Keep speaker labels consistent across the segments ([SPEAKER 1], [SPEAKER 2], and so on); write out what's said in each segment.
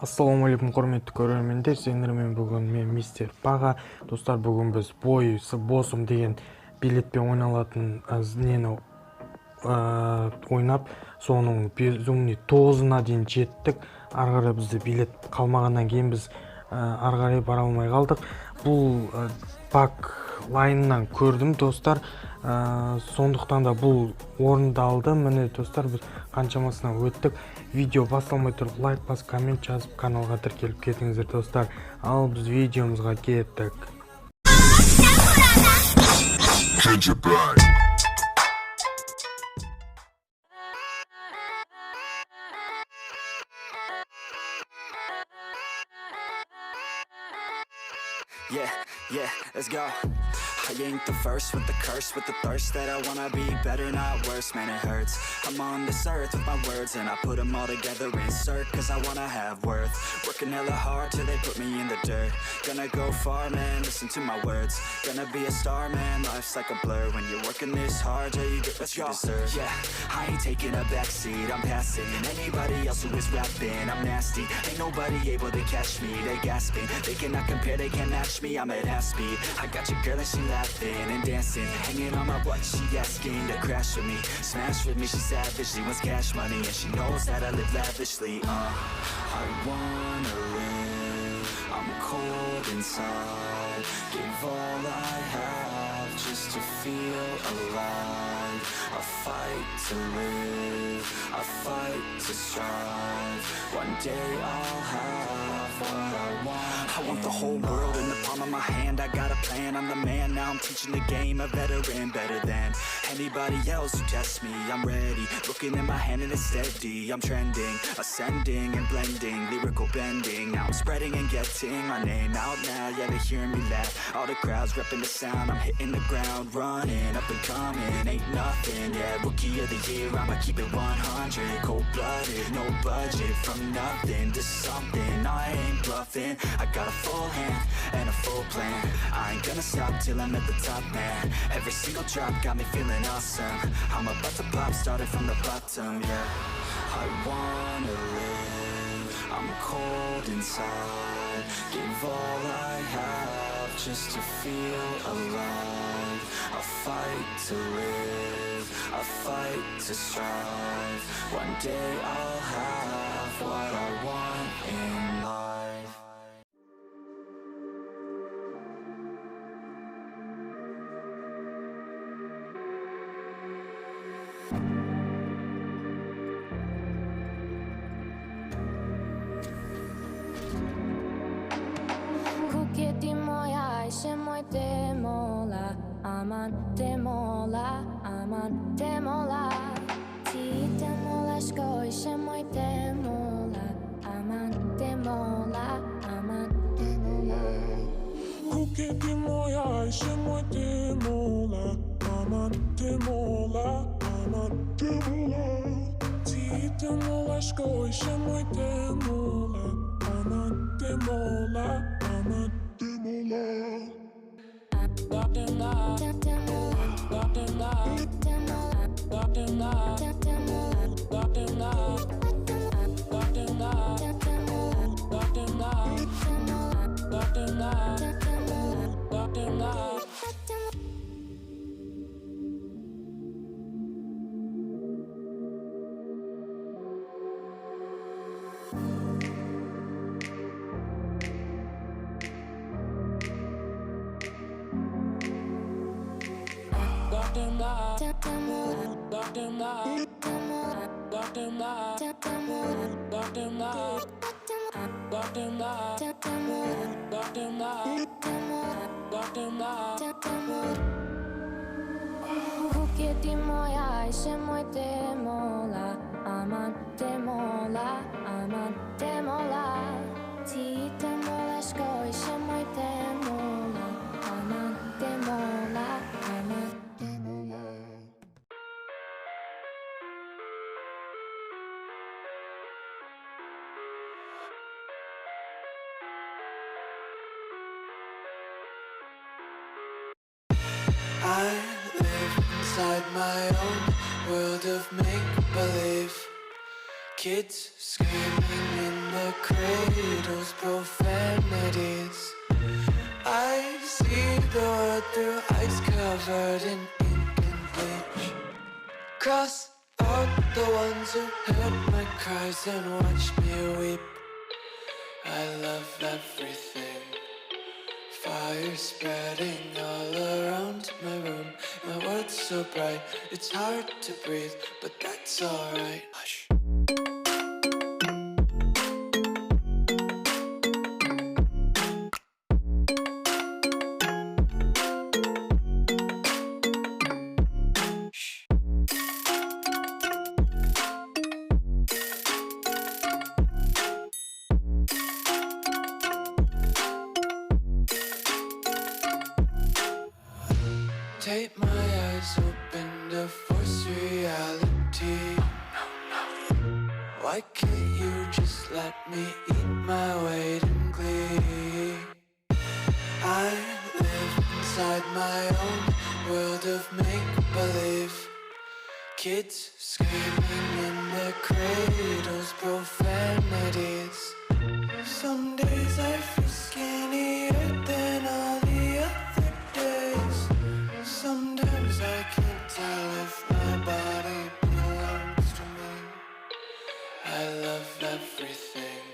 [SPEAKER 1] Ассаламу алейкум, құрметті көрермендер, сендермен бүгін мен мистер Паға. Достар, бүгін біз бой босым деген билетпен ойналатын нені ойнап, соның безумный 9-ына дейін жеттік. Ары қарай бізде билет қалмағаннан кейін біз ары қарай бара алмай қалдық. Бұл бак лайнынан көрдім, достар. Сондықтан да бұл орынды алды. Міне, достар, біз қаншамасына өттік. Видео басталмай тұрып, лайк басып, коммент жазып, каналға тіркеліп кетіңіздер, достар. Ал біз видеомызға кеттік.
[SPEAKER 2] Yeah, let's go. I ain't the first with the curse, with the thirst that I wanna be better, not worse, man, it hurts. I'm on this earth with my words, and I put them all together, insert, cause I wanna have worth. Working hella hard till they put me in the dirt. Gonna go far, man, listen to my words. Gonna be a star, man, life's like a blur. When you're working this hard, yeah, you get what you deserve. Yeah, I ain't taking a backseat, I'm passing anybody else who is rapping. I'm nasty, ain't nobody able to catch me. They gasping, they cannot compare, they can't match me. I'm at half speed, I got your girl and she laughing and dancing, hanging on my butt, she asking to crash with me, smash with me, she savage, she wants cash money, and she knows that I live lavishly. I wanna live, I'm cold inside, give all I have just to feel alive. I fight to live, I fight to strive, one day I'll have what I want. I want the whole world in the palm of my hand, I got a plan, I'm the man, now I'm teaching the game, a veteran, better than anybody else who tests me. I'm ready, looking in my hand and it's steady, I'm trending, ascending and blending, lyrical bending, now I'm spreading and getting my name out now, yeah, they hearing me laugh, all the crowds repping the sound, I'm hitting the ground, running, up and coming, ain't nothing, yeah, rookie of the year, I'ma keep it 100, cold-blooded, no budget, from nothing to something, I ain't bluffing, I got a full hand and a full plan, I ain't gonna stop till I'm at the top, man, every single drop got me feeling awesome, I'm about to pop, started from the bottom, yeah, I wanna live, I'm cold inside, give all I have just to feel alive, I fight to live, I fight to strive, one day I'll have what I want in life.
[SPEAKER 3] Kuketi moja se moj temola, aman temola, aman temola. Ti temola shkoj se moj temola, aman temola, aman temola.
[SPEAKER 4] Kuketi moja se moj temola, aman temola, aman temola. Ti temola shkoj se moj temola, aman temola, aman temola.
[SPEAKER 3] Kuketi moja se moj temola, aman temola, aman temola. Ti temola shkoj se moj temola, aman temola, aman temola.
[SPEAKER 5] I live inside my own world of make-believe. Kids screaming in the cradle. cradles, profanities. I see the world through ice covered in ink and bleach. Cross out the ones who heard my cries and watched me weep. I love everything. Fire spreading all around my room. My world's so bright, it's hard to breathe, but that's alright. Hush. Take my eyes open to force reality. Why can't you just let me eat my weight in glee? I live inside my own world of make-believe. Kids screaming in their cradles, profanities. Some days I feel skinnier than all the other days. Sometimes I can't tell if my body belongs to me. I love everything.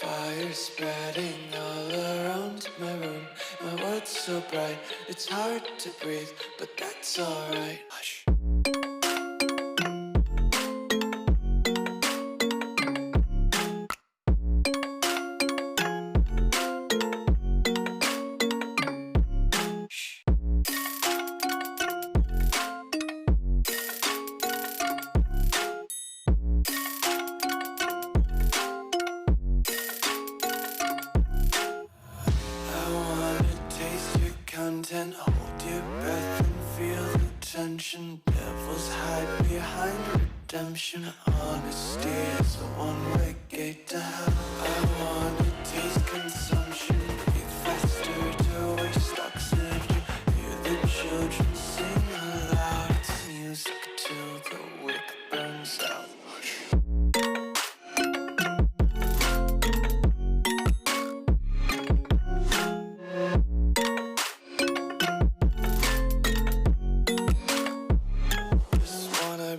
[SPEAKER 5] Fire spreading all around my room. My world's so bright, it's hard to breathe, but that's alright. Hush. Content, hold your breath and feel the tension. Devils hide behind redemption. Honesty is a one-way gate to hell. I wanna taste consumption. Breathe faster to waste oxygen. Hear the children sing aloud. It's music till the wick burns out.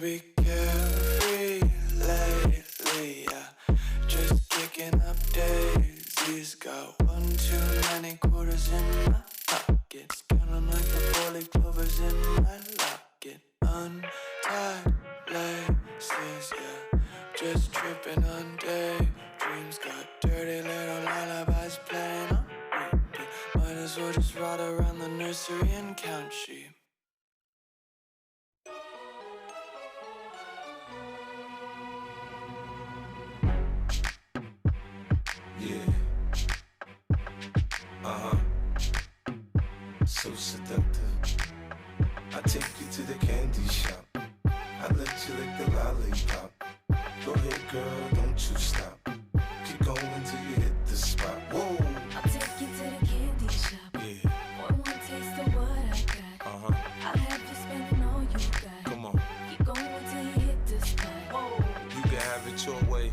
[SPEAKER 5] Be carefree lately, yeah. Just kicking up daisies. Got one too many quarters in my pockets. Counting like the 4-leaf clovers in my locket. Untied laces, yeah. Just tripping on daydreams. Got dirty little lullabies playing on repeat. Might as well just ride around the nursery and count sheep.
[SPEAKER 6] So seductive. I take you to the candy shop. I let you lick the lollipop. Go ahead, girl, don't you stop. Keep going till you hit the spot. Whoa.
[SPEAKER 3] I'll take you to the candy shop.
[SPEAKER 6] Yeah.
[SPEAKER 3] One taste of what I got. I'll have you spending all you got.
[SPEAKER 6] Come on.
[SPEAKER 3] Keep going till you hit the spot. Whoa.
[SPEAKER 6] You can have it your way.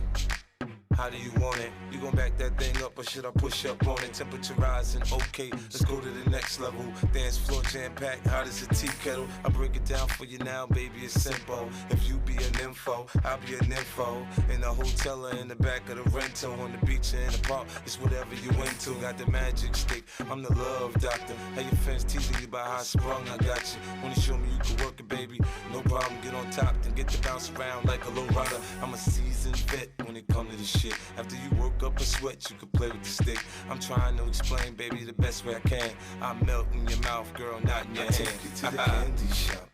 [SPEAKER 6] How do you want it? You gon' back that thing up or should I push up on it? Temperature rising, okay, let's go to the next level. Dance floor jam-packed, hot as a tea kettle. I break it down for you now, baby, it's simple. If you be an info, I'll be an info. In the hotel or in the back of the rental, on the beach or in the park, it's whatever you into. Got the magic stick, I'm the love doctor. Hey, your friends teasing you about how I sprung, I got you. Wanna show me you can work it, baby? No problem, get on top, then get to bounce around like a low rider. I'm a seasoned vet when it comes to this shit. After you work up a sweat, you can play with the stick. I'm trying to explain, baby, the best way I can. I melt in your mouth, girl, not in your hand. I take you to the candy shop.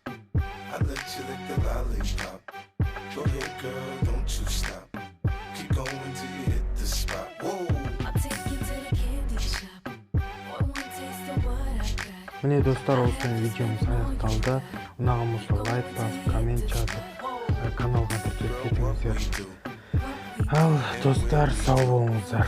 [SPEAKER 6] I let you lick the lollipop. Go ahead, girl, don't you stop. Keep going till you hit the spot. Whoa.
[SPEAKER 3] I'll take you to the candy shop. One taste of what I got.
[SPEAKER 1] Міне достар, осымен видеомыз аяқталды. Ұнаған болса лайк басып, коммент жазып, каналға тіркеліп кетіңіздер. Ал достар, сау болыңыздар.